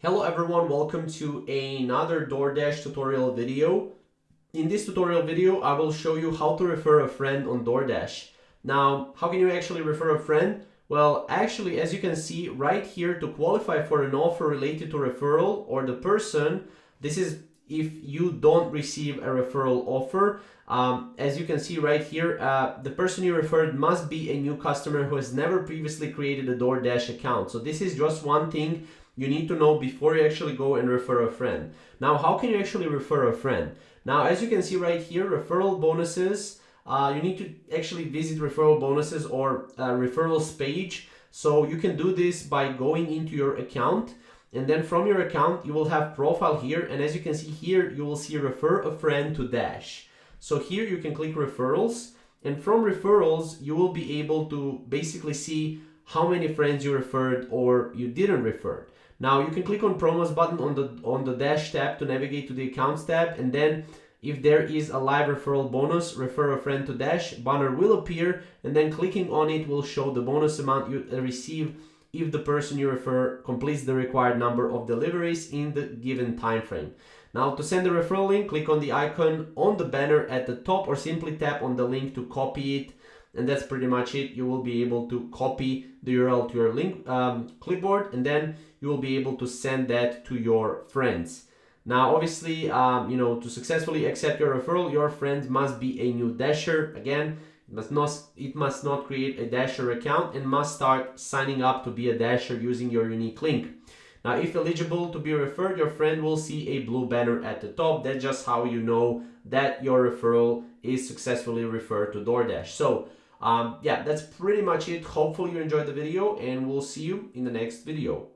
Hello everyone, welcome to another Doordash tutorial video. In this tutorial video, I will show you how to refer a friend on Doordash. Now, how can you actually refer a friend? Well, actually, as you can see right here, to qualify for an offer related to referral or the person, this is if you don't receive a referral offer. As you can see right here, the person you referred must be a new customer who has never previously created a Doordash account. So this is just one thing you need to know before you actually go and refer a friend. Now, how can you actually refer a friend? Now, as you can see right here, referral bonuses, you need to actually visit referral bonuses or referrals page. So you can do this by going into your account, and then from your account, you will have profile here. And as you can see here, you will see refer a friend to Dash. So here you can click referrals, and from referrals, you will be able to basically see how many friends you referred or you didn't refer. Now you can click on promos button on the Dash tab to navigate to the accounts tab, and then if there is a live referral bonus, refer a friend to Dash, banner will appear, and then clicking on it will show the bonus amount you receive if the person you refer completes the required number of deliveries in the given time frame. Now to send the referral link, click on the icon on the banner at the top or simply tap on the link to copy it. And that's pretty much it. You will be able to copy the URL to your link clipboard, and then you will be able to send that to your friends. Now, obviously, to successfully accept your referral, your friend must be a new Dasher. Again, it must not create a Dasher account and must start signing up to be a Dasher using your unique link. Now, if eligible to be referred, your friend will see a blue banner at the top. That's just how you know that your referral is successfully referred to Doordash. So, yeah, that's pretty much it. Hopefully you enjoyed the video, and we'll see you in the next video.